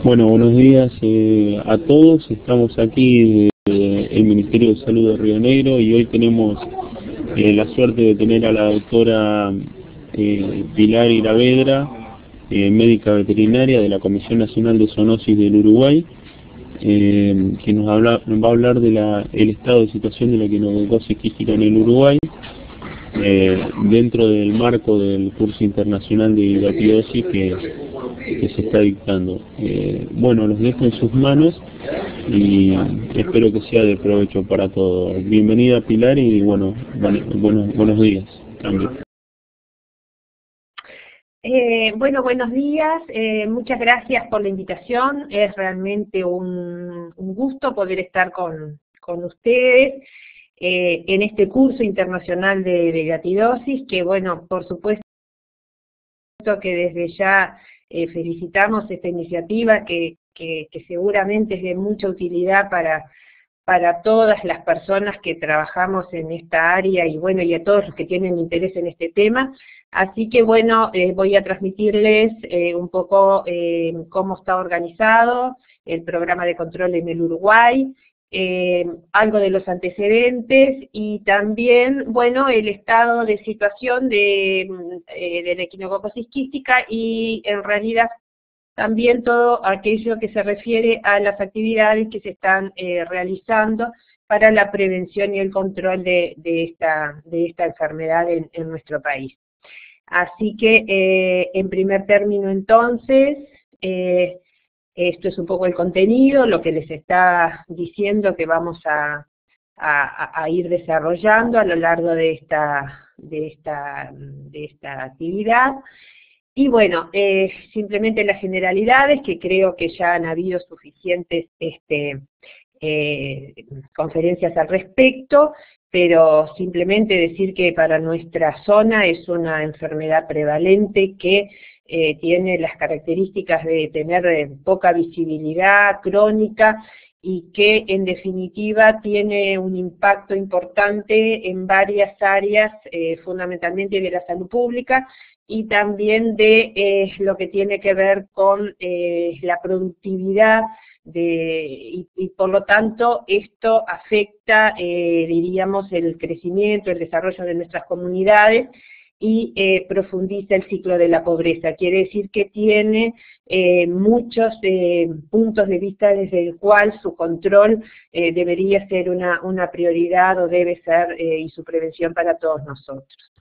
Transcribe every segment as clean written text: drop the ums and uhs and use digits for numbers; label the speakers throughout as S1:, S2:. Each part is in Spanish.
S1: Bueno, buenos días a todos. Estamos aquí del Ministerio de Salud de Río Negro y hoy tenemos la suerte de tener a la doctora Pilar Iravedra, médica veterinaria de la Comisión Nacional de Zoonosis del Uruguay, que nos va a hablar de el estado de situación de la equinococosis quística en el Uruguay, dentro del marco del curso internacional de hidrotidosis que se está dictando. Bueno, los dejo en sus manos y espero que sea de provecho para todos. Bienvenida, Pilar, y bueno, buenos días también.
S2: Bueno, buenos días, muchas gracias por la invitación. Es realmente un gusto poder estar con ustedes en este curso internacional de hidrotidosis, que bueno, por supuesto que desde ya felicitamos esta iniciativa que seguramente es de mucha utilidad para todas las personas que trabajamos en esta área y bueno, y a todos los que tienen interés en este tema. Así que bueno, voy a transmitirles un poco cómo está organizado el programa de control en el Uruguay, algo de los antecedentes y también, bueno, el estado de situación de la equinococosis quística y en realidad también todo aquello que se refiere a las actividades que se están realizando para la prevención y el control de esta enfermedad en nuestro país. Así que, en primer término entonces, esto es un poco el contenido, lo que les está diciendo que vamos a ir desarrollando a lo largo de esta actividad. Y bueno, simplemente las generalidades, que creo que ya han habido suficientes conferencias al respecto, pero simplemente decir que para nuestra zona es una enfermedad prevalente que tiene las características de tener poca visibilidad crónica y que en definitiva tiene un impacto importante en varias áreas, fundamentalmente de la salud pública, y también de lo que tiene que ver con la productividad, y por lo tanto esto afecta, diríamos, el crecimiento, el desarrollo de nuestras comunidades y profundiza el ciclo de la pobreza. Quiere decir que tiene muchos puntos de vista desde el cual su control debería ser una prioridad o debe ser, y su prevención para todos nosotros.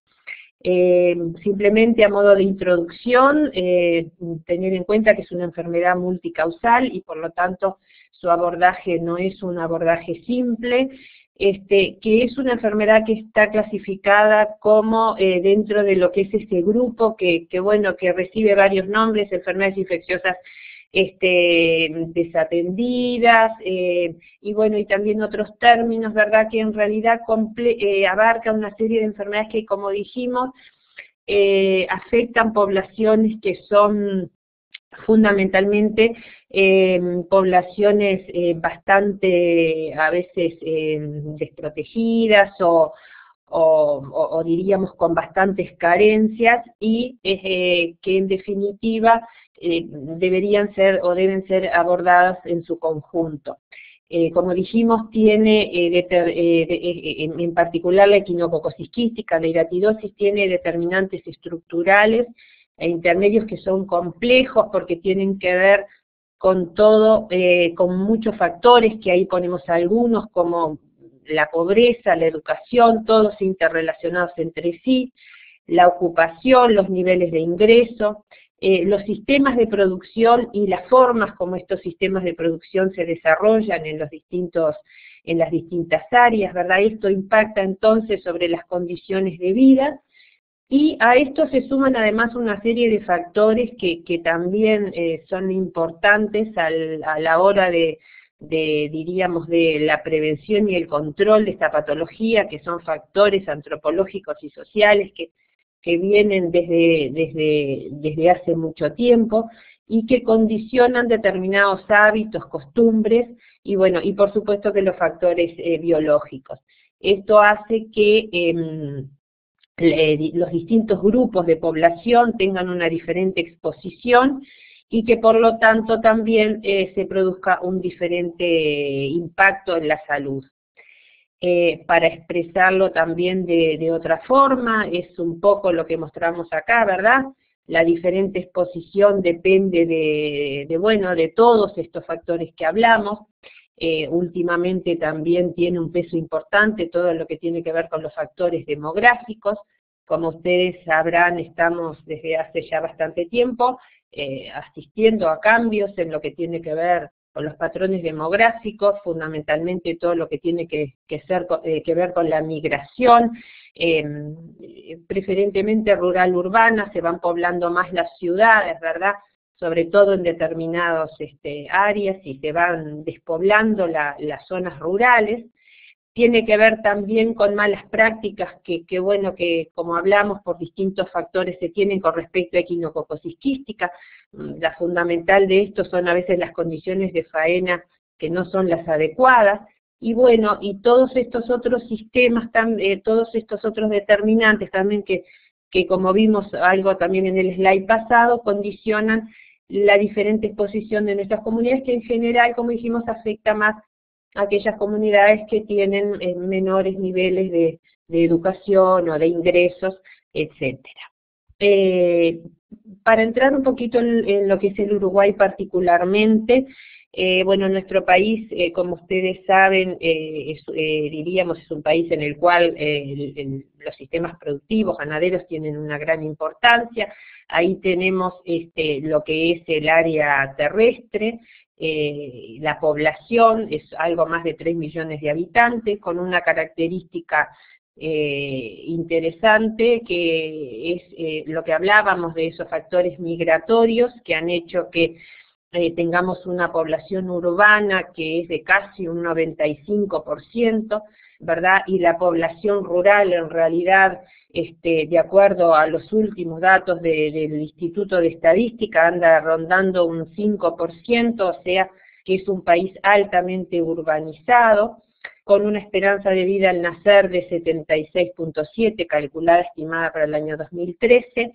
S2: Simplemente a modo de introducción, tener en cuenta que es una enfermedad multicausal y por lo tanto su abordaje no es un abordaje simple, que es una enfermedad que está clasificada como dentro de lo que es ese grupo que recibe varios nombres: enfermedades infecciosas desatendidas, y bueno, y también otros términos, ¿verdad?, que en realidad abarca una serie de enfermedades que, como dijimos, afectan poblaciones que son fundamentalmente poblaciones bastante, a veces, desprotegidas o diríamos con bastantes carencias y que en definitiva deberían ser o deben ser abordadas en su conjunto. Como dijimos, tiene en particular la equinococosis quística, la hidrotidosis, tiene determinantes estructurales e intermedios que son complejos porque tienen que ver con todo, con muchos factores, que ahí ponemos algunos como la pobreza, la educación, todos interrelacionados entre sí, la ocupación, los niveles de ingreso, los sistemas de producción y las formas como estos sistemas de producción se desarrollan en las distintas áreas, ¿verdad? Esto impacta entonces sobre las condiciones de vida, y a esto se suman además una serie de factores que también son importantes a la hora diríamos, de la prevención y el control de esta patología, que son factores antropológicos y sociales que vienen desde hace mucho tiempo y que condicionan determinados hábitos, costumbres, y bueno, y por supuesto que los factores biológicos. Esto hace que los distintos grupos de población tengan una diferente exposición y que por lo tanto también se produzca un diferente impacto en la salud. Para expresarlo también de otra forma, es un poco lo que mostramos acá, ¿verdad? La diferente exposición depende de todos estos factores que hablamos. Últimamente también tiene un peso importante todo lo que tiene que ver con los factores demográficos. Como ustedes sabrán, estamos desde hace ya bastante tiempo asistiendo a cambios en lo que tiene que ver con los patrones demográficos, fundamentalmente todo lo que tiene que ver con la migración, preferentemente rural-urbana, se van poblando más las ciudades, ¿verdad?, sobre todo en determinadas áreas, y se van despoblando las zonas rurales. Tiene que ver también con malas prácticas que como hablamos, por distintos factores se tienen con respecto a equinococcus quística. La fundamental de esto son a veces las condiciones de faena que no son las adecuadas, y todos estos otros sistemas, todos estos otros determinantes también que como vimos algo también en el slide pasado, condicionan la diferente exposición de nuestras comunidades, que en general, como dijimos, afecta más a aquellas comunidades que tienen menores niveles de educación o de ingresos, etcétera. Para entrar un poquito en lo que es el Uruguay particularmente, nuestro país, como ustedes saben, diríamos, es un país en el cual los sistemas productivos ganaderos tienen una gran importancia. Ahí tenemos lo que es el área terrestre. La población es algo más de 3 millones de habitantes, con una característica interesante, que es lo que hablábamos de esos factores migratorios que han hecho que tengamos una población urbana que es de casi un 95%, ¿verdad? Y la población rural, en realidad, de acuerdo a los últimos datos del Instituto de Estadística, anda rondando un 5%, o sea que es un país altamente urbanizado, con una esperanza de vida al nacer de 76.7, calculada, estimada para el año 2013,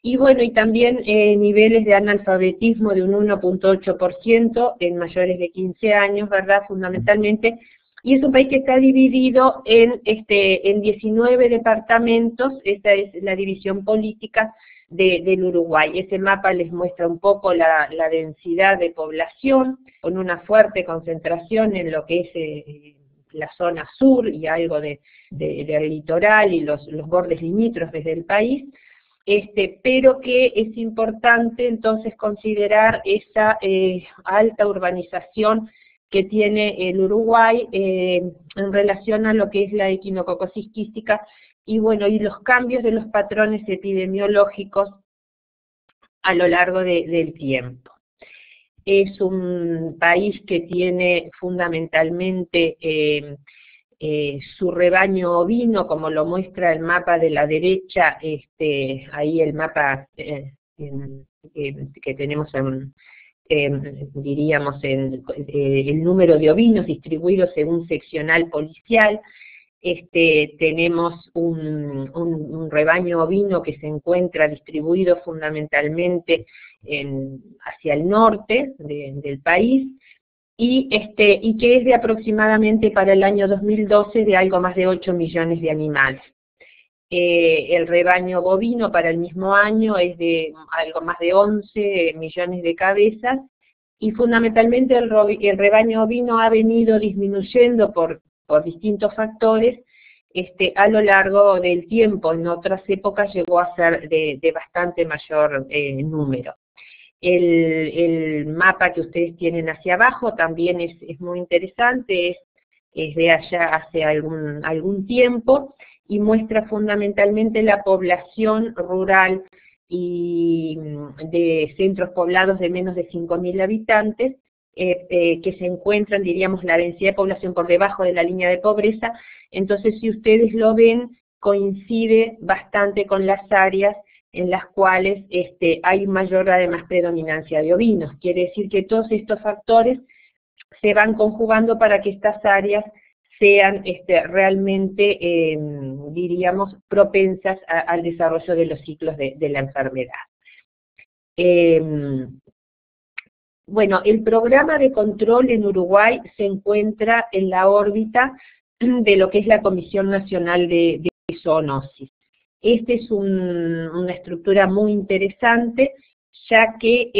S2: y también niveles de analfabetismo de un 1.8% en mayores de 15 años, ¿verdad?, fundamentalmente. Y es un país que está dividido en 19 departamentos. Esta es la división política del Uruguay. Ese mapa les muestra un poco la densidad de población, con una fuerte concentración en lo que es la zona sur y algo del litoral y los bordes limítrofes del país, pero que es importante entonces considerar esa alta urbanización que tiene el Uruguay en relación a lo que es la equinococcus quística y los cambios de los patrones epidemiológicos a lo largo del tiempo. Es un país que tiene fundamentalmente su rebaño ovino, como lo muestra el mapa de la derecha, ahí el mapa que tenemos diríamos el número de ovinos distribuidos según seccional policial. Tenemos un rebaño ovino que se encuentra distribuido fundamentalmente hacia el norte del país, y que es de aproximadamente, para el año 2012, de algo más de 8 millones de animales. El rebaño bovino para el mismo año es de algo más de 11 millones de cabezas, y fundamentalmente el rebaño ovino ha venido disminuyendo por distintos factores a lo largo del tiempo. En otras épocas llegó a ser de bastante mayor número. El mapa que ustedes tienen hacia abajo también es muy interesante, es de allá hace algún tiempo, y muestra fundamentalmente la población rural y de centros poblados de menos de 5.000 habitantes, que se encuentran, diríamos, la densidad de población por debajo de la línea de pobreza. Entonces, si ustedes lo ven, coincide bastante con las áreas en las cuales hay mayor, además, predominancia de ovinos. Quiere decir que todos estos factores se van conjugando para que estas áreas sean realmente, diríamos, propensas al desarrollo de los ciclos de la enfermedad. Bueno, el programa de control en Uruguay se encuentra en la órbita de lo que es la Comisión Nacional de Zoonosis. Esta es una estructura muy interesante, ya que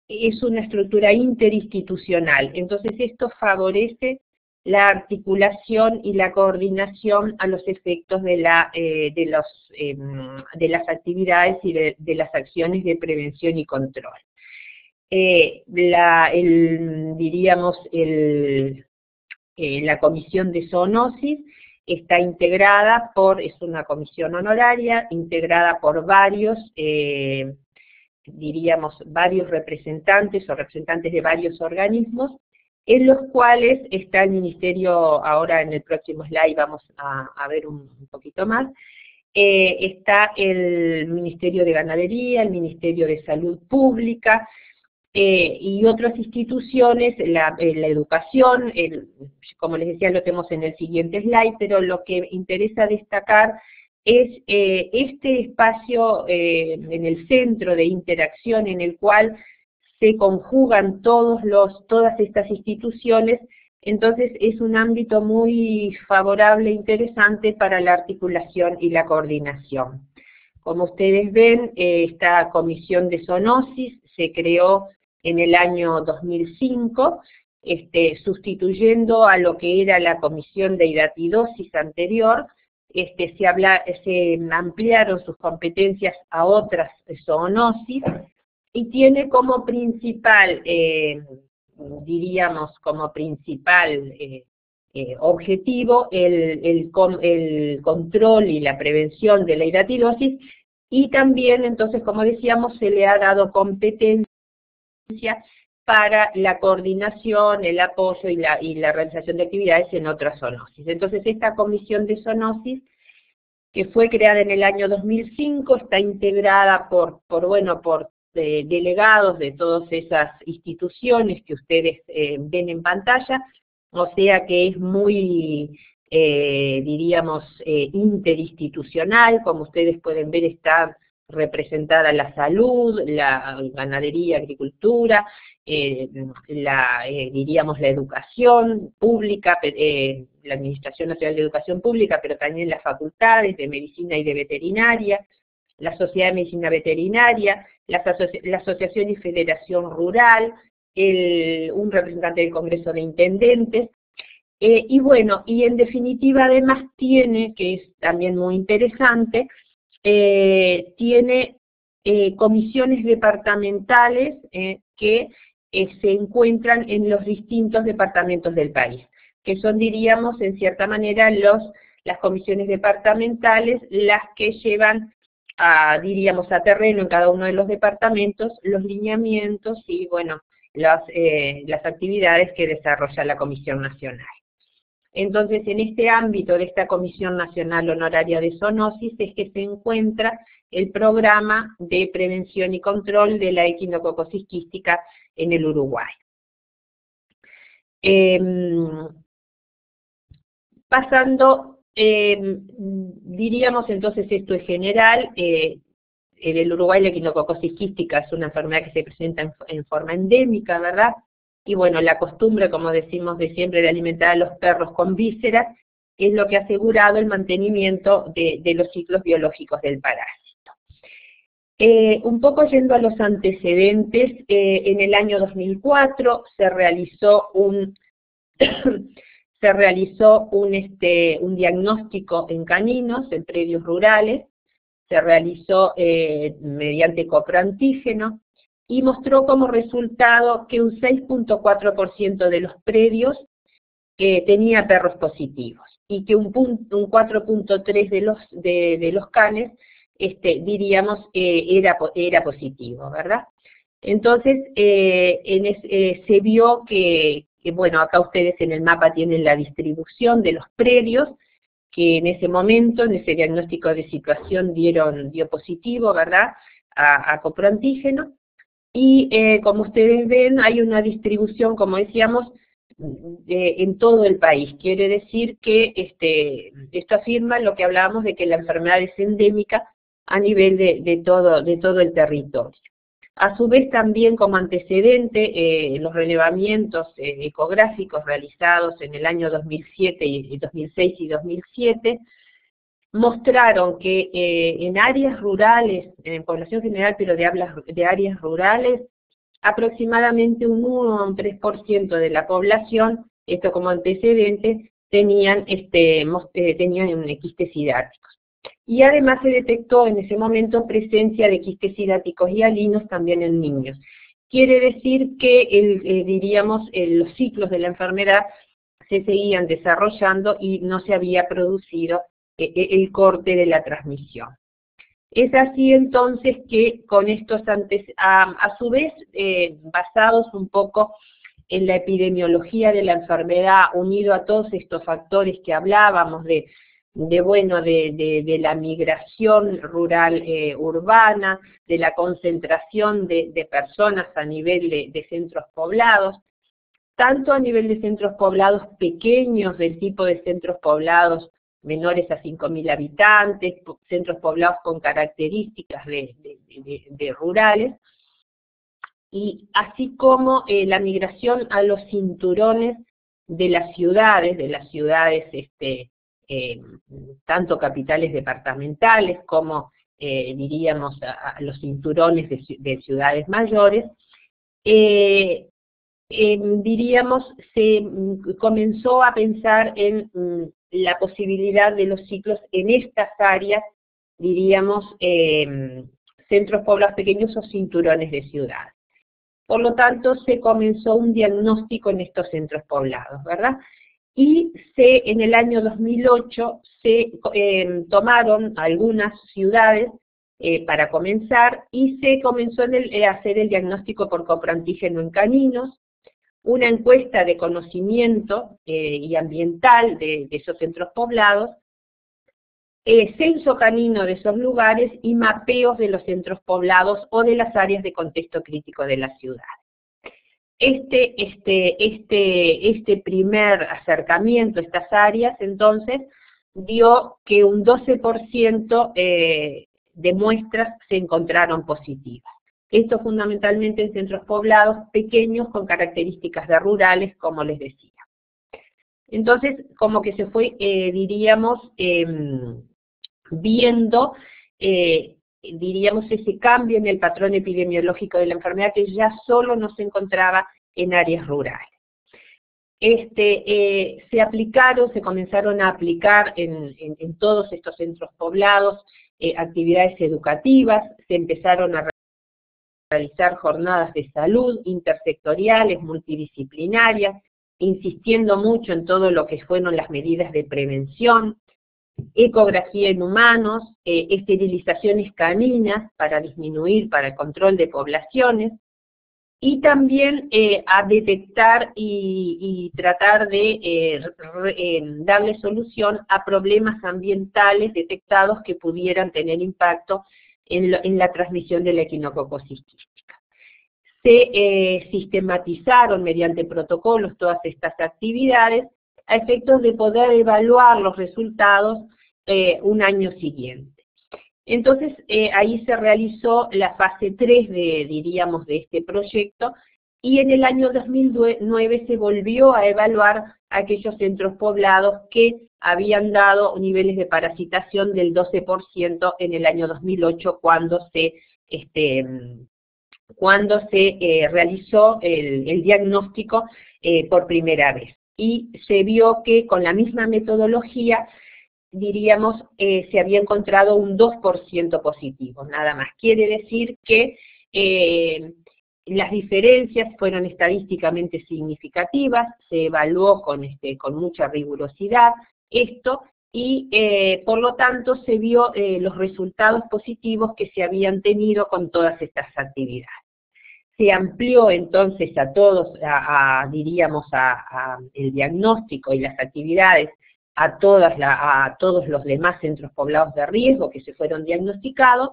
S2: es una estructura interinstitucional. Entonces esto favorece la articulación y la coordinación a los efectos de las actividades y de las acciones de prevención y control. La comisión de zoonosis está integrada es una comisión honoraria, integrada por varios representantes o representantes de varios organismos, en los cuales está el Ministerio, ahora en el próximo slide vamos a ver un poquito más, está el Ministerio de Ganadería, el Ministerio de Salud Pública, y otras instituciones, la educación, como les decía, lo tenemos en el siguiente slide, pero lo que interesa destacar es este espacio en el centro de interacción en el cual se conjugan todas estas instituciones. Entonces es un ámbito muy favorable e interesante para la articulación y la coordinación. Como ustedes ven, esta comisión de zoonosis se creó en el año 2005, sustituyendo a lo que era la comisión de hidatidosis anterior. Se ampliaron sus competencias a otras zoonosis, y tiene como principal, objetivo el control y la prevención de la hidatidosis, y también, entonces, como decíamos, se le ha dado competencia para la coordinación, el apoyo y la realización de actividades en otras zoonosis. Entonces, esta comisión de zoonosis, que fue creada en el año 2005, está integrada por delegados de todas esas instituciones que ustedes ven en pantalla, o sea que es muy, interinstitucional. Como ustedes pueden ver, está representada la salud, la ganadería, agricultura, la educación pública, la Administración Nacional de Educación Pública, pero también las facultades de medicina y de veterinaria, la Sociedad de Medicina Veterinaria, la Asociación y Federación Rural, un representante del Congreso de Intendentes, y bueno, y en definitiva además tiene, que es también muy interesante, tiene comisiones departamentales que se encuentran en los distintos departamentos del país, que son, diríamos, en cierta manera, las comisiones departamentales las que llevan a terreno en cada uno de los departamentos los lineamientos y, bueno, las actividades que desarrolla la Comisión Nacional. Entonces, en este ámbito de esta Comisión Nacional Honoraria de Zoonosis es que se encuentra el programa de prevención y control de la equinococosis quística en el Uruguay. Pasando, diríamos entonces, esto es general. En el Uruguay la equinococosis quística es una enfermedad que se presenta en forma endémica, ¿verdad? Y bueno, la costumbre, como decimos de siempre, de alimentar a los perros con vísceras, es lo que ha asegurado el mantenimiento de los ciclos biológicos del parásito. Un poco yendo a los antecedentes, en el año 2004 se realizó un diagnóstico en caninos, en predios rurales, se realizó mediante coproantígeno, y mostró como resultado que un 6.4% de los predios tenía perros positivos, y que un 4.3% de los canes, diríamos, era positivo, ¿verdad? Entonces, se vio que, bueno, acá ustedes en el mapa tienen la distribución de los predios, que en ese momento, en ese diagnóstico de situación, dio positivo, ¿verdad?, a coproantígeno. Y como ustedes ven, hay una distribución, como decíamos, en todo el país. Quiere decir que esto afirma lo que hablábamos de que la enfermedad es endémica a nivel de todo el territorio. A su vez también como antecedente, los relevamientos ecográficos realizados en el año 2007 y 2006 y 2007 mostraron que en áreas rurales, en población general, pero de áreas rurales, aproximadamente un 1 a un 3% de la población, esto como antecedente, tenían quistes hidáticos. Y además se detectó en ese momento presencia de quistes hidáticos y hialinos también en niños. Quiere decir que, diríamos, los ciclos de la enfermedad se seguían desarrollando y no se había producido el corte de la transmisión. Es así entonces que con estos a su vez, basados un poco en la epidemiología de la enfermedad, unido a todos estos factores que hablábamos de la migración rural urbana, de la concentración de personas a nivel de centros poblados, tanto a nivel de centros poblados pequeños, del tipo de centros poblados menores a 5.000 habitantes, centros poblados con características de rurales, y así como la migración a los cinturones de las ciudades tanto capitales departamentales como, diríamos, a los cinturones de ciudades mayores. Diríamos, se comenzó a pensar en la posibilidad de los ciclos en estas áreas, diríamos, centros poblados pequeños o cinturones de ciudades. Por lo tanto, se comenzó un diagnóstico en estos centros poblados, ¿verdad? Y en el año 2008 se tomaron algunas ciudades para comenzar, y se comenzó a hacer el diagnóstico por copro-antígeno en caninos, una encuesta de conocimiento y ambiental de esos centros poblados, censo canino de esos lugares y mapeos de los centros poblados o de las áreas de contexto crítico de la ciudad. Este primer acercamiento a estas áreas, entonces, dio que un 12% de muestras se encontraron positivas. Esto fundamentalmente en centros poblados pequeños con características de rurales, como les decía. Entonces, como que se fue, diríamos, viendo, diríamos, ese cambio en el patrón epidemiológico de la enfermedad, que ya solo no se encontraba en áreas rurales. Se comenzaron a aplicar en todos estos centros poblados actividades educativas, se empezaron a realizar jornadas de salud intersectoriales, multidisciplinarias, insistiendo mucho en todo lo que fueron las medidas de prevención, ecografía en humanos, esterilizaciones caninas para el control de poblaciones, y también a detectar y tratar de darle solución a problemas ambientales detectados que pudieran tener impacto en la transmisión de la equinococosis quística. Se sistematizaron mediante protocolos todas estas actividades a efectos de poder evaluar los resultados un año siguiente. Entonces, ahí se realizó la fase 3 diríamos, de este proyecto, y en el año 2009 se volvió a evaluar aquellos centros poblados que habían dado niveles de parasitación del 12% en el año 2008, cuando se realizó el diagnóstico por primera vez. Y se vio que con la misma metodología, diríamos, se había encontrado un 2% positivo, nada más. Quiere decir que las diferencias fueron estadísticamente significativas, se evaluó con mucha rigurosidad esto, y por lo tanto se vio los resultados positivos que se habían tenido con todas estas actividades. Se amplió entonces a todos, diríamos, el diagnóstico y las actividades a todos los demás centros poblados de riesgo que se fueron diagnosticando,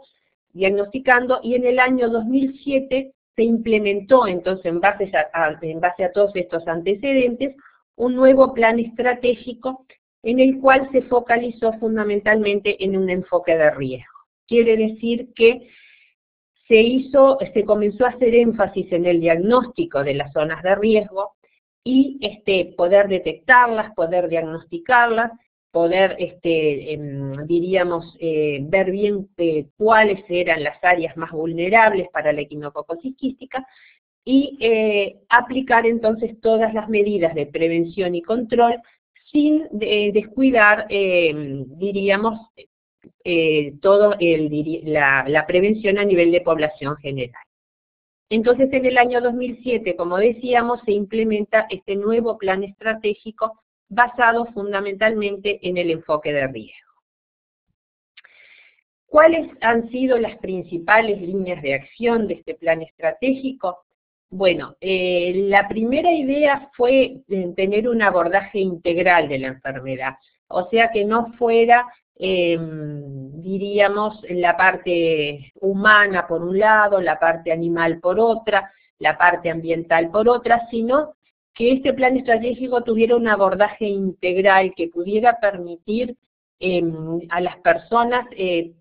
S2: y en el año 2007 se implementó entonces, en base a todos estos antecedentes, un nuevo plan estratégico en el cual se focalizó fundamentalmente en un enfoque de riesgo. Quiere decir que se comenzó a hacer énfasis en el diagnóstico de las zonas de riesgo y poder detectarlas, poder diagnosticarlas, poder, diríamos, ver bien cuáles eran las áreas más vulnerables para la equinococosis quística y aplicar entonces todas las medidas de prevención y control sin descuidar, diríamos, la prevención a nivel de población general. Entonces, en el año 2007, como decíamos, se implementa este nuevo plan estratégico basado fundamentalmente en el enfoque de riesgo. ¿Cuáles han sido las principales líneas de acción de este plan estratégico? Bueno, la primera idea fue tener un abordaje integral de la enfermedad, o sea que no fuera, diríamos, la parte humana por un lado, la parte animal por otra, la parte ambiental por otra, sino que este plan estratégico tuviera un abordaje integral que pudiera permitir a las personas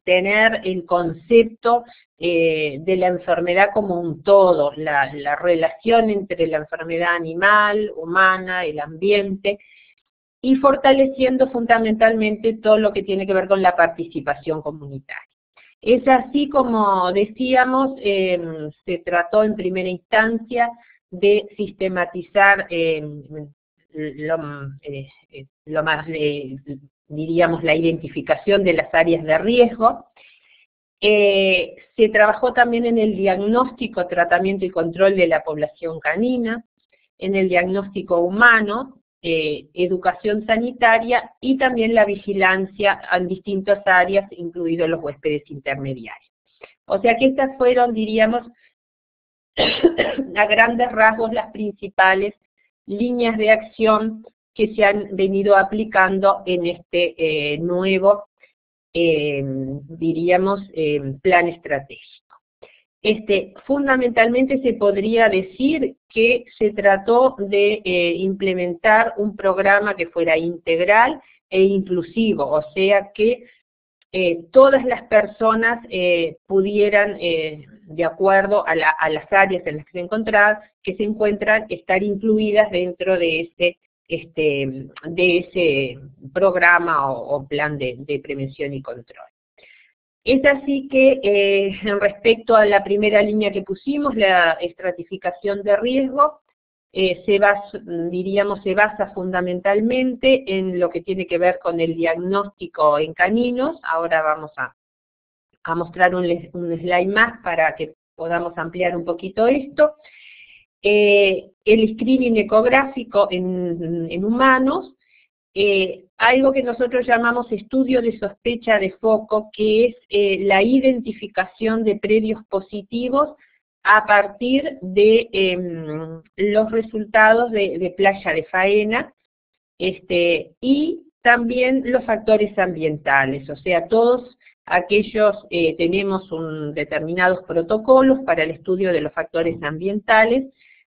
S2: tener el concepto de la enfermedad como un todo, la relación entre la enfermedad animal, humana, el ambiente, y fortaleciendo fundamentalmente todo lo que tiene que ver con la participación comunitaria. Es así como decíamos, se trató en primera instancia de sistematizar diríamos, la identificación de las áreas de riesgo. Se trabajó también en el diagnóstico, tratamiento y control de la población canina, en el diagnóstico humano, educación sanitaria y también la vigilancia en distintas áreas, incluidos los huéspedes intermediarios. O sea que estas fueron, diríamos, a grandes rasgos las principales líneas de acción que se han venido aplicando en este nuevo, diríamos, plan estratégico. Fundamentalmente se podría decir que se trató de implementar un programa que fuera integral e inclusivo, o sea que todas las personas pudieran, de acuerdo a las áreas en las que se encuentran, estar incluidas dentro de ese programa o plan de prevención y control. Es así que respecto a la primera línea que pusimos, la estratificación de riesgo, se basa fundamentalmente en lo que tiene que ver con el diagnóstico en caninos. Ahora vamos a mostrar un slide más para que podamos ampliar un poquito esto. El screening ecográfico en humanos, algo que nosotros llamamos estudio de sospecha de foco, que es la identificación de previos positivos a partir de los resultados de playa de faena, y también los factores ambientales, o sea, todos aquellos, tenemos determinados protocolos para el estudio de los factores ambientales,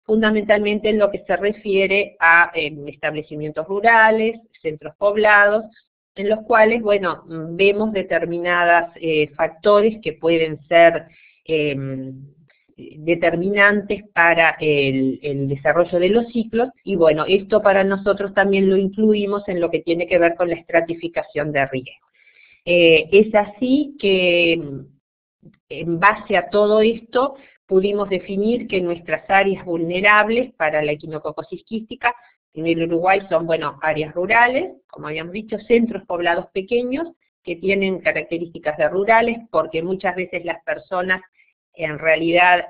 S2: fundamentalmente en lo que se refiere a establecimientos rurales, centros poblados, en los cuales, bueno, vemos determinados factores que pueden ser determinantes para el desarrollo de los ciclos, y bueno, esto para nosotros también lo incluimos en lo que tiene que ver con la estratificación de riesgo. Es así que, en base a todo esto, pudimos definir que nuestras áreas vulnerables para la equinococosis quística en el Uruguay son, bueno, áreas rurales, como habíamos dicho, centros poblados pequeños, que tienen características de rurales, porque muchas veces las personas en realidad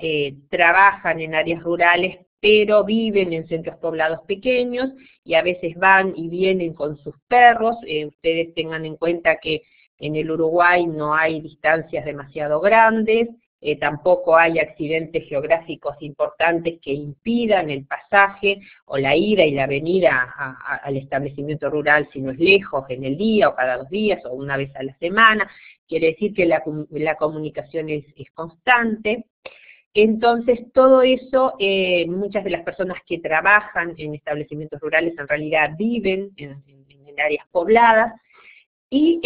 S2: trabajan en áreas rurales, pero viven en centros poblados pequeños, y a veces van y vienen con sus perros. Ustedes tengan en cuenta que en el Uruguay no hay distancias demasiado grandes, tampoco hay accidentes geográficos importantes que impidan el pasaje o la ida y la venida al establecimiento rural si no es lejos, en el día o cada 2 días o una vez a la semana. Quiere decir que la comunicación es constante. Entonces, todo eso, muchas de las personas que trabajan en establecimientos rurales en realidad viven en áreas pobladas, y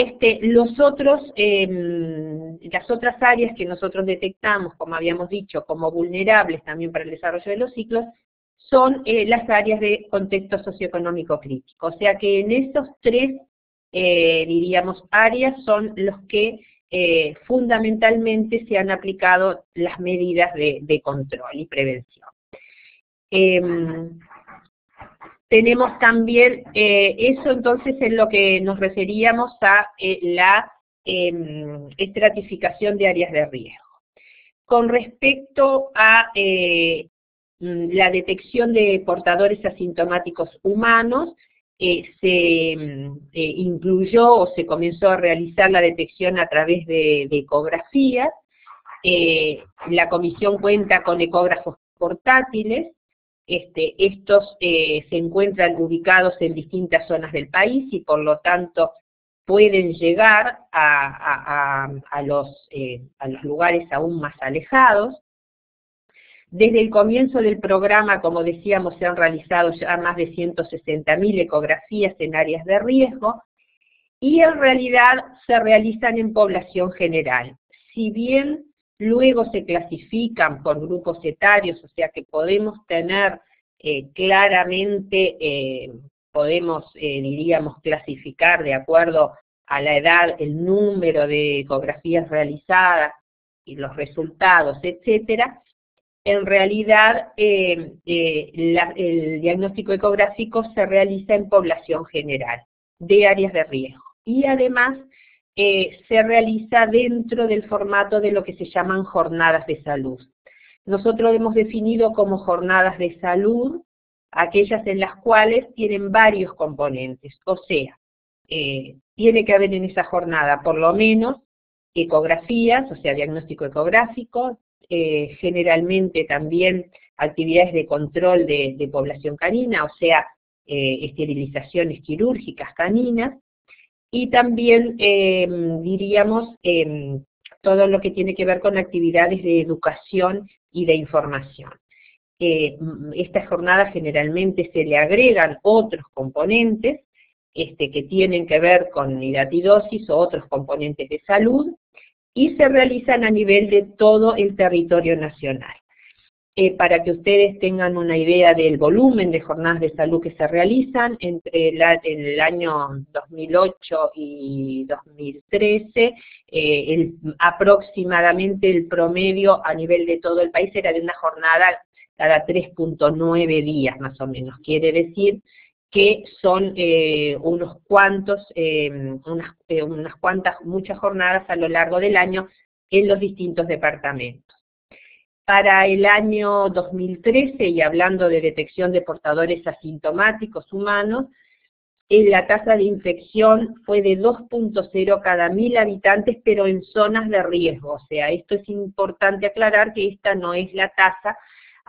S2: las otras áreas que nosotros detectamos, como habíamos dicho, como vulnerables también para el desarrollo de los ciclos, son las áreas de contexto socioeconómico crítico. O sea que en esos tres, diríamos, áreas son los que fundamentalmente se han aplicado las medidas de control y prevención. Tenemos también eso, entonces, en lo que nos referíamos a la estratificación de áreas de riesgo. Con respecto a la detección de portadores asintomáticos humanos, se incluyó o se comenzó a realizar la detección a través de ecografías. La comisión cuenta con ecógrafos portátiles. Estos se encuentran ubicados en distintas zonas del país y por lo tanto pueden llegar a los lugares aún más alejados. Desde el comienzo del programa, como decíamos, se han realizado ya más de 160.000 ecografías en áreas de riesgo, y en realidad se realizan en población general. Si bien luego se clasifican por grupos etarios, o sea que podemos tener claramente, diríamos, clasificar de acuerdo a la edad, el número de ecografías realizadas y los resultados, etcétera. En realidad, el diagnóstico ecográfico se realiza en población general, de áreas de riesgo. Y además, se realiza dentro del formato de lo que se llaman jornadas de salud. Nosotros hemos definido como jornadas de salud aquellas en las cuales tienen varios componentes. O sea, tiene que haber en esa jornada por lo menos ecografías, o sea, diagnóstico ecográfico, generalmente también actividades de control de población canina, o sea, esterilizaciones quirúrgicas caninas, y también, diríamos, todo lo que tiene que ver con actividades de educación y de información. Estas jornadas generalmente se le agregan otros componentes que tienen que ver con hidatidosis o otros componentes de salud, y se realizan a nivel de todo el territorio nacional. Para que ustedes tengan una idea del volumen de jornadas de salud que se realizan, entre el año 2008 y 2013, aproximadamente el promedio a nivel de todo el país era de una jornada cada 3.9 días más o menos. Quiere decir que son muchas jornadas a lo largo del año en los distintos departamentos. Para el año 2013, y hablando de detección de portadores asintomáticos humanos, la tasa de infección fue de 2.0 cada 1000 habitantes, pero en zonas de riesgo. O sea, esto es importante aclarar que esta no es la tasa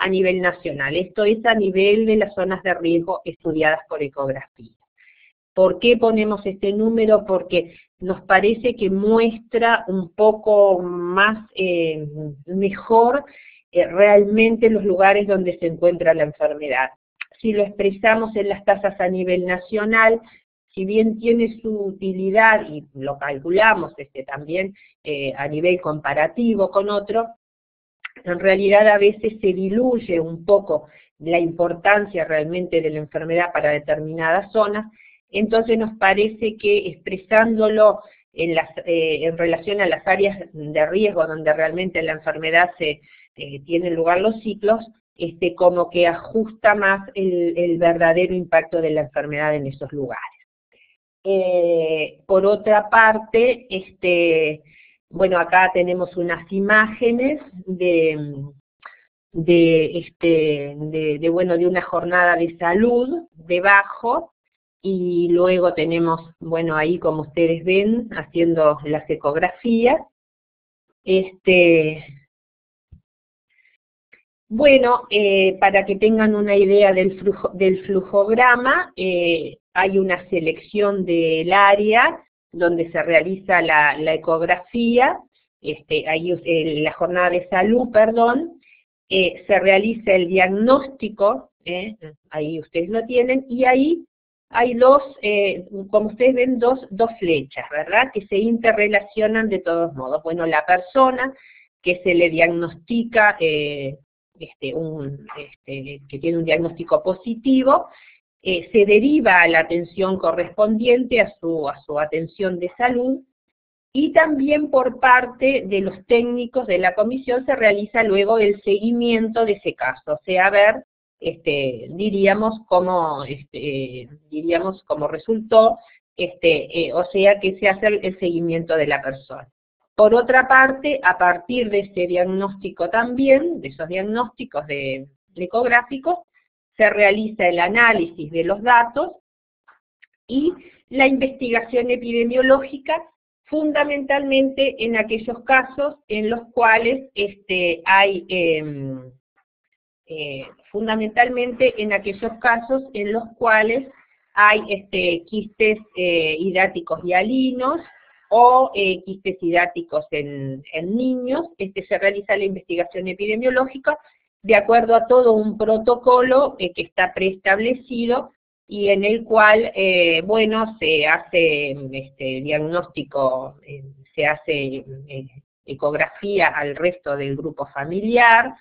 S2: a nivel nacional, esto es a nivel de las zonas de riesgo estudiadas por ecografía. ¿Por qué ponemos este número? Porque nos parece que muestra un poco más, mejor, realmente los lugares donde se encuentra la enfermedad. Si lo expresamos en las tasas a nivel nacional, si bien tiene su utilidad, y lo calculamos también a nivel comparativo con otro, en realidad a veces se diluye un poco la importancia realmente de la enfermedad para determinadas zonas. Entonces nos parece que expresándolo en relación a las áreas de riesgo donde realmente la enfermedad tiene lugar los ciclos, como que ajusta más el verdadero impacto de la enfermedad en esos lugares. Por otra parte, bueno, acá tenemos unas imágenes de una jornada de salud debajo, y luego tenemos, bueno, ahí como ustedes ven, haciendo las ecografías. Bueno, para que tengan una idea del flujograma, hay una selección del área donde se realiza la ecografía, la jornada de salud, perdón, se realiza el diagnóstico, ahí ustedes lo tienen, y ahí hay dos, como ustedes ven, dos flechas, ¿verdad?, que se interrelacionan de todos modos. Bueno, la persona que se le diagnostica, que tiene un diagnóstico positivo, se deriva a la atención correspondiente, a su atención de salud, y también por parte de los técnicos de la comisión se realiza luego el seguimiento de ese caso, o sea, ver, diríamos cómo resultó, o sea, que se hace el seguimiento de la persona. Por otra parte, a partir de ese diagnóstico también, de esos diagnósticos ecográficos, se realiza el análisis de los datos y la investigación epidemiológica, fundamentalmente en aquellos casos en los cuales hay quistes hidáticos hialinos o quistes hidáticos en niños. Se realiza la investigación epidemiológica de acuerdo a todo un protocolo que está preestablecido y en el cual, bueno, se hace diagnóstico, se hace ecografía al resto del grupo familiar,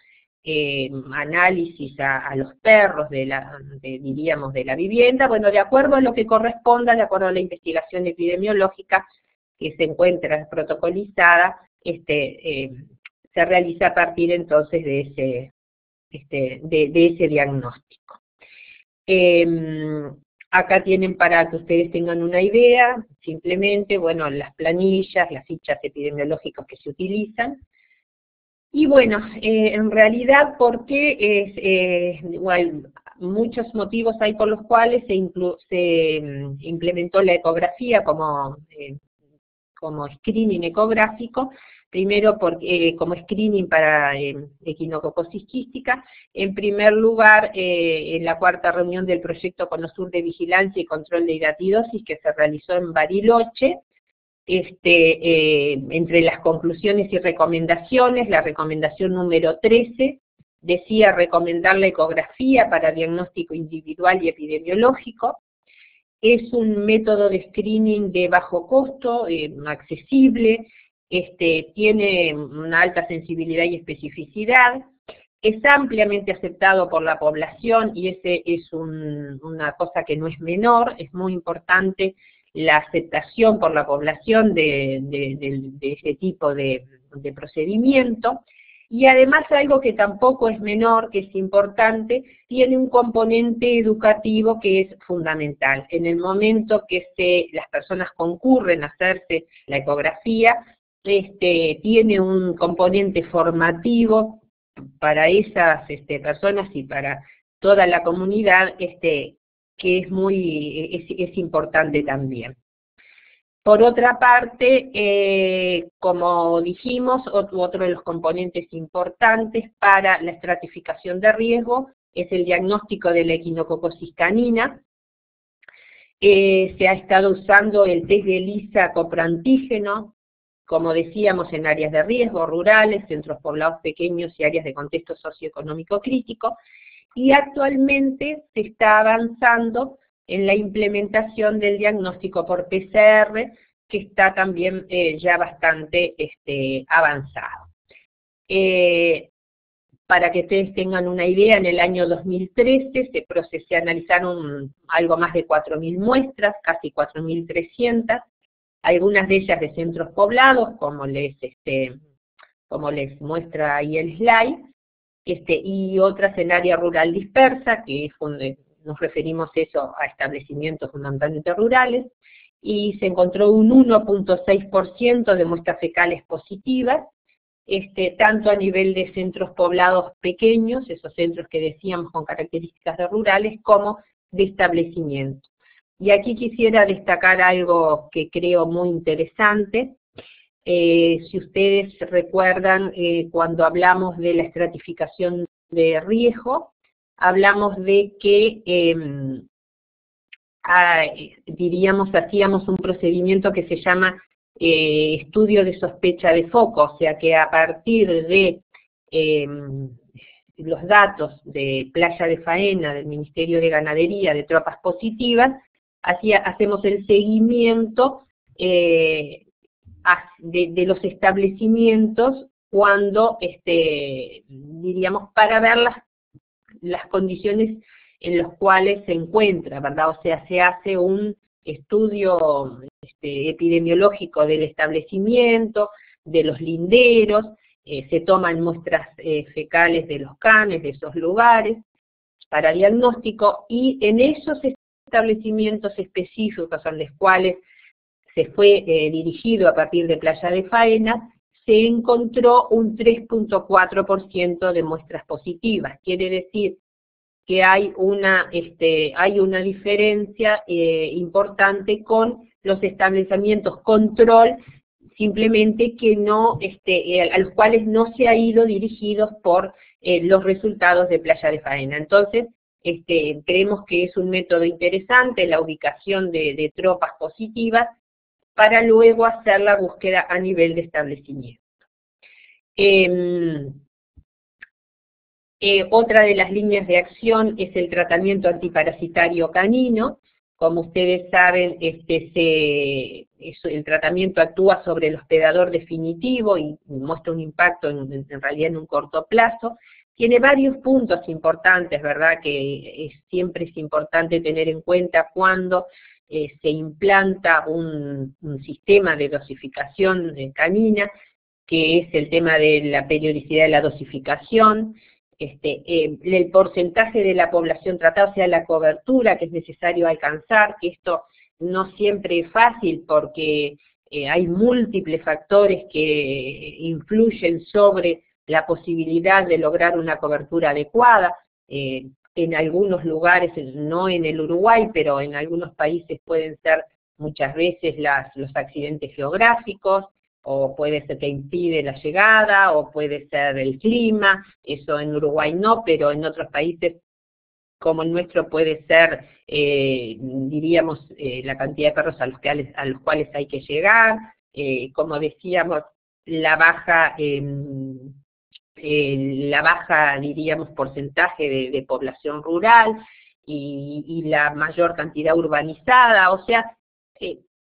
S2: análisis a los perros diríamos, de la vivienda, bueno, de acuerdo a lo que corresponda, de acuerdo a la investigación epidemiológica que se encuentra protocolizada, se realiza a partir entonces de ese diagnóstico. Acá tienen, para que ustedes tengan una idea, simplemente, bueno, las planillas, las fichas epidemiológicas que se utilizan. Y bueno, en realidad, ¿por qué? Igual, muchos motivos hay por los cuales se implementó la ecografía como screening ecográfico. Primero, como screening para equinococosis quística. En primer lugar, en la cuarta reunión del proyecto Cono Sur de Vigilancia y Control de Hidatidosis, que se realizó en Bariloche, entre las conclusiones y recomendaciones, la recomendación número 13 decía recomendar la ecografía para diagnóstico individual y epidemiológico. Es un método de screening de bajo costo, accesible, tiene una alta sensibilidad y especificidad, es ampliamente aceptado por la población y ese es una cosa que no es menor, es muy importante la aceptación por la población de ese tipo de procedimiento. Y además algo que tampoco es menor, que es importante, tiene un componente educativo que es fundamental. En el momento que las personas concurren a hacerse la ecografía, tiene un componente formativo para esas personas y para toda la comunidad, que es importante también. Por otra parte, como dijimos, otro de los componentes importantes para la estratificación de riesgo es el diagnóstico de la equinococosis canina. Se ha estado usando el test de ELISA copro-antígeno, como decíamos, en áreas de riesgo, rurales, centros poblados pequeños y áreas de contexto socioeconómico crítico, y actualmente se está avanzando en la implementación del diagnóstico por PCR, que está también ya bastante avanzado. Para que ustedes tengan una idea, en el año 2013 se analizaron algo más de 4.000 muestras, casi 4.300, algunas de ellas de centros poblados, como les muestra ahí el slide, y otras en área rural dispersa, que es donde nos referimos eso a establecimientos fundamentalmente rurales, y se encontró un 1.6% de muestras fecales positivas, tanto a nivel de centros poblados pequeños, esos centros que decíamos con características de rurales, como de establecimientos. Y aquí quisiera destacar algo que creo muy interesante. Si ustedes recuerdan, cuando hablamos de la estratificación de riesgo, hablamos de que, hacíamos un procedimiento que se llama estudio de sospecha de foco, o sea que a partir de los datos de Playa de Faena, del Ministerio de Ganadería, de tropas positivas, hacemos el seguimiento de los establecimientos cuando, diríamos, para ver las condiciones en las cuales se encuentra, ¿verdad? O sea, se hace un estudio epidemiológico del establecimiento, de los linderos, se toman muestras fecales de los canes, de esos lugares, para diagnóstico, y en esos establecimientos específicos a los cuales se fue dirigido a partir de Playa de Faena, se encontró un 3.4% de muestras positivas. Quiere decir que hay una diferencia importante con los establecimientos control, simplemente que no, a los cuales no se ha ido dirigidos por los resultados de Playa de Faena. Entonces, creemos que es un método interesante la ubicación de tropas positivas para luego hacer la búsqueda a nivel de establecimiento. Otra de las líneas de acción es el tratamiento antiparasitario canino. Como ustedes saben, el tratamiento actúa sobre el hospedador definitivo y muestra un impacto en realidad en un corto plazo. Tiene varios puntos importantes, ¿verdad?, que siempre es importante tener en cuenta cuando se implanta un sistema de dosificación canina, que es el tema de la periodicidad de la dosificación, el porcentaje de la población tratada, o sea, la cobertura que es necesario alcanzar, que esto no siempre es fácil porque hay múltiples factores que influyen sobre la posibilidad de lograr una cobertura adecuada. En algunos lugares, no en el Uruguay, pero en algunos países pueden ser muchas veces los accidentes geográficos, o puede ser que impide la llegada, o puede ser el clima. Eso en Uruguay no, pero en otros países como el nuestro puede ser, diríamos, la cantidad de perros a los cuales hay que llegar, como decíamos, la baja, diríamos, porcentaje de población rural y la mayor cantidad urbanizada. O sea,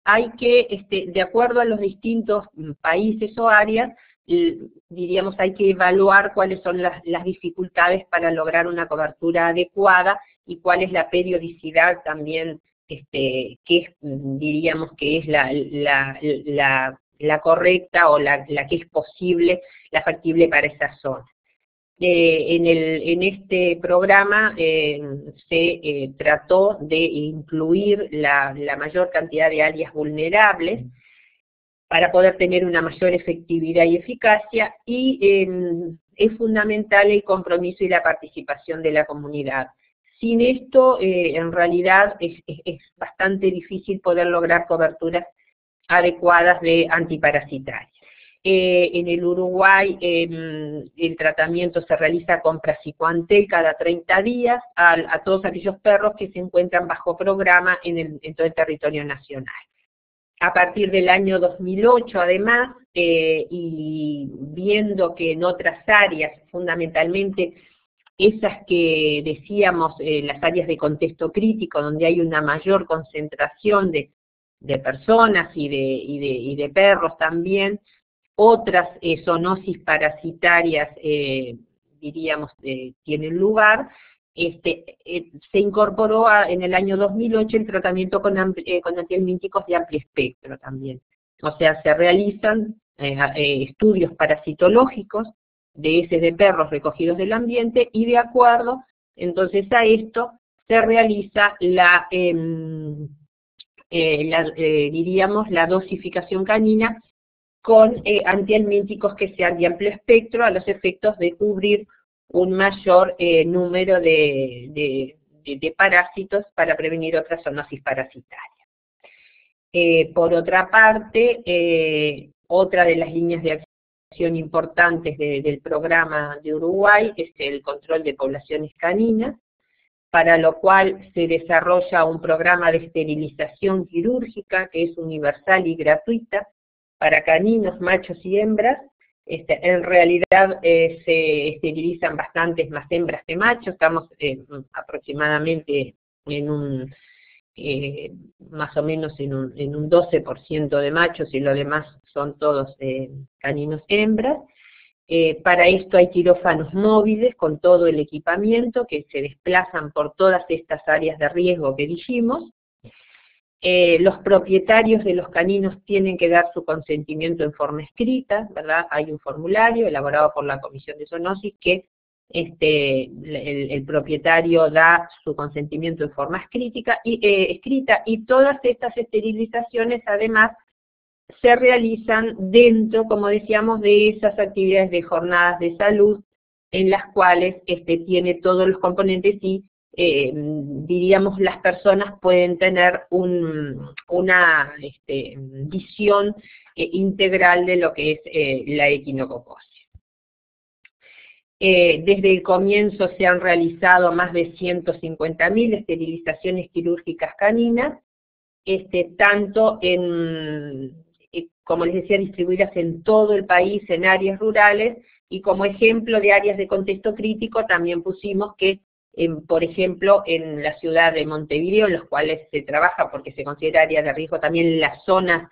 S2: hay que, de acuerdo a los distintos países o áreas, diríamos, hay que evaluar cuáles son las dificultades para lograr una cobertura adecuada y cuál es la periodicidad también, que es, diríamos, que es la correcta o la que es posible, la factible para esa zona. En este programa se trató de incluir la mayor cantidad de áreas vulnerables para poder tener una mayor efectividad y eficacia, y es fundamental el compromiso y la participación de la comunidad. Sin esto, en realidad, es bastante difícil poder lograr coberturas adecuadas de antiparasitarias. En el Uruguay el tratamiento se realiza con praziquantel cada 30 días a todos aquellos perros que se encuentran bajo programa en todo el territorio nacional. A partir del año 2008, además, y viendo que en otras áreas, fundamentalmente esas que decíamos, las áreas de contexto crítico, donde hay una mayor concentración de personas y de perros también, otras zoonosis parasitarias, diríamos, tienen lugar. Se incorporó en el año 2008 el tratamiento con antihelmínticos de amplio espectro también. O sea, se realizan estudios parasitológicos de heces de perros recogidos del ambiente, y de acuerdo entonces a esto se realiza diríamos, la dosificación canina con antihelmínticos que sean de amplio espectro, a los efectos de cubrir un mayor número de parásitos para prevenir otras zoonosis parasitarias. Por otra parte, otra de las líneas de acción importantes del programa de Uruguay es el control de poblaciones caninas, para lo cual se desarrolla un programa de esterilización quirúrgica que es universal y gratuita para caninos, machos y hembras, En realidad se esterilizan bastantes más hembras que machos, estamos aproximadamente en un, más o menos en un 12% de machos y lo demás son todos caninos hembras. Para esto hay quirófanos móviles con todo el equipamiento que se desplazan por todas estas áreas de riesgo que dijimos. Los propietarios de los caninos tienen que dar su consentimiento en forma escrita, ¿verdad? Hay un formulario elaborado por la Comisión de Zoonosis que el propietario da su consentimiento en forma escrita y todas estas esterilizaciones además se realizan dentro, como decíamos, de esas actividades de jornadas de salud en las cuales tiene todos los componentes y diríamos las personas pueden tener una visión integral de lo que es la equinococosis. Desde el comienzo se han realizado más de 150.000 esterilizaciones quirúrgicas caninas, tanto como les decía, distribuidas en todo el país, en áreas rurales, y como ejemplo de áreas de contexto crítico también pusimos que, por ejemplo, en la ciudad de Montevideo, en los cuales se trabaja porque se considera área de riesgo también en las zonas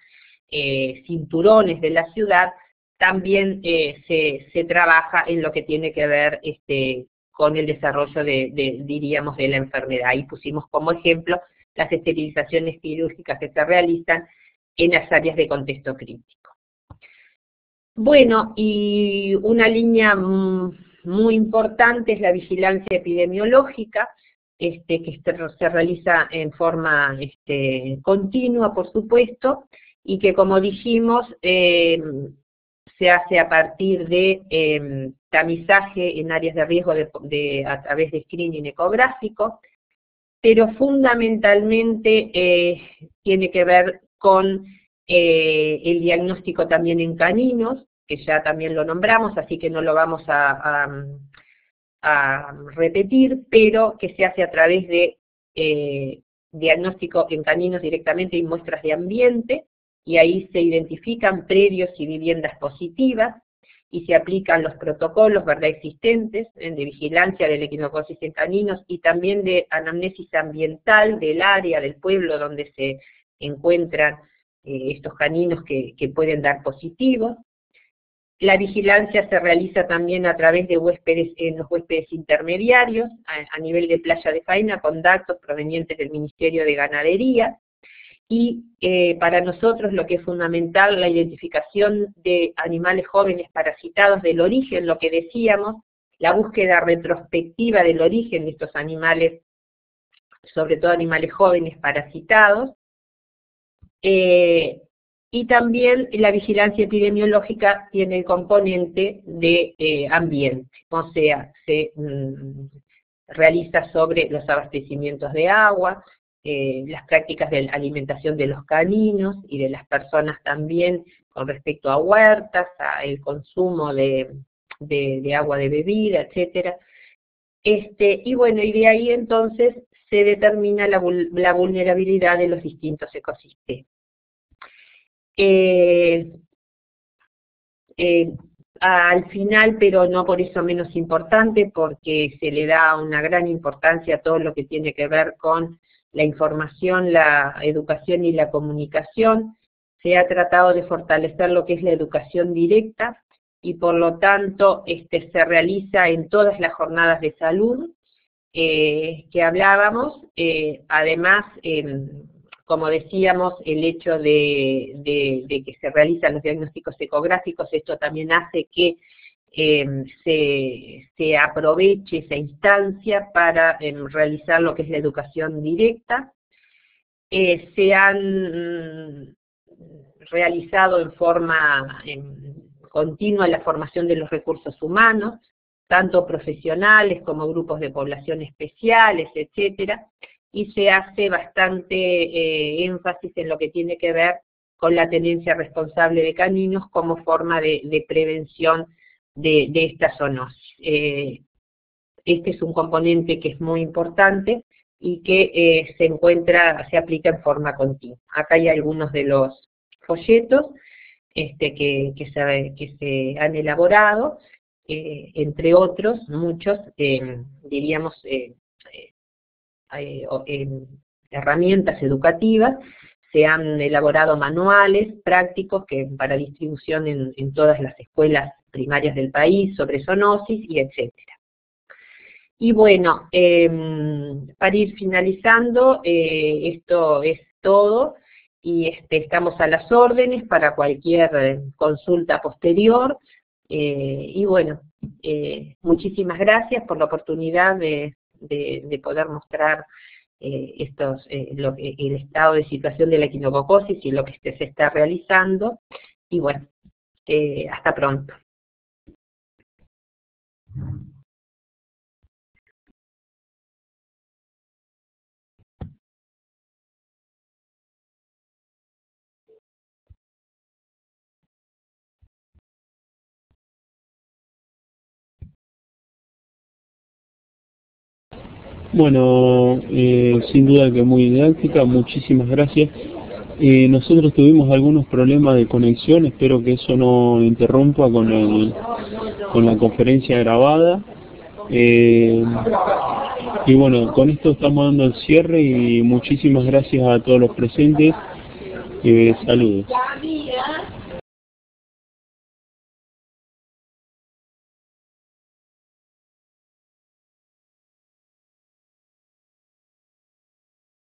S2: cinturones de la ciudad, también se trabaja en lo que tiene que ver con el desarrollo diríamos, de la enfermedad. Ahí pusimos como ejemplo las esterilizaciones quirúrgicas que se realizan en las áreas de contexto crítico. Bueno, y una línea muy importante es la vigilancia epidemiológica, que se realiza en forma continua, por supuesto, y que, como dijimos, se hace a partir de tamizaje en áreas de riesgo a través de screening ecográfico, pero fundamentalmente tiene que ver con el diagnóstico también en caninos, que ya también lo nombramos, así que no lo vamos a repetir, pero que se hace a través de diagnóstico en caninos directamente y muestras de ambiente, y ahí se identifican predios y viviendas positivas, y se aplican los protocolos, ¿verdad?, existentes de vigilancia de la equinococosis en caninos y también de anamnesis ambiental del área, del pueblo donde se encuentran estos caninos que pueden dar positivos. La vigilancia se realiza también a través de los huéspedes intermediarios, a nivel de playa de faena, con datos provenientes del Ministerio de Ganadería. Y para nosotros lo que es fundamental, la identificación de animales jóvenes parasitados del origen, lo que decíamos, la búsqueda retrospectiva del origen de estos animales, sobre todo animales jóvenes parasitados, y también la vigilancia epidemiológica tiene el componente de ambiente, o sea, se realiza sobre los abastecimientos de agua, las prácticas de alimentación de los caninos y de las personas también con respecto a huertas, a el consumo de agua de bebida, etcétera. Y bueno, y de ahí entonces se determina la vulnerabilidad de los distintos ecosistemas. Al final, pero no por eso menos importante, porque se le da una gran importancia a todo lo que tiene que ver con la información, la educación y la comunicación, se ha tratado de fortalecer lo que es la educación directa, y por lo tanto se realiza en todas las jornadas de salud que hablábamos, además, como decíamos, el hecho de que se realizan los diagnósticos ecográficos, esto también hace que se aproveche esa instancia para realizar lo que es la educación directa. Se han realizado en forma continua la formación de los recursos humanos, tanto profesionales como grupos de población especiales, etcétera, y se hace bastante énfasis en lo que tiene que ver con la tenencia responsable de caninos como forma de prevención de esta zoonosis. Este es un componente que es muy importante y que se aplica en forma continua. Acá hay algunos de los folletos. que se han elaborado, entre otros, muchos, diríamos, herramientas educativas. Se han elaborado manuales prácticos para distribución en todas las escuelas primarias del país sobre zoonosis y etcétera. Y bueno, para ir finalizando, esto es todo, y estamos a las órdenes para cualquier consulta posterior. Y bueno, muchísimas gracias por la oportunidad de poder mostrar el estado de situación de la equinococosis y lo que se está realizando. Y bueno, hasta pronto.
S1: Bueno, sin duda que muy didáctica, muchísimas gracias. Nosotros tuvimos algunos problemas de conexión, espero que eso no interrumpa con la conferencia grabada. Y bueno, con esto estamos dando el cierre y muchísimas gracias a todos los presentes. Saludos.